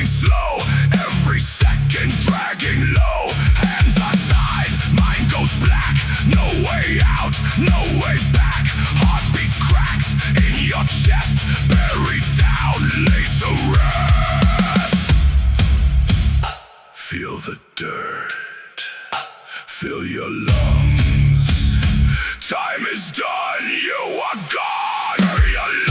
Slow, every second dragging low. Hands untied, mind goes black. No way out, no way back. Heartbeat cracks in your chest. Buried down, laid to rest. Feel the dirt, fill your lungs. Time is done, you are gone. Bury your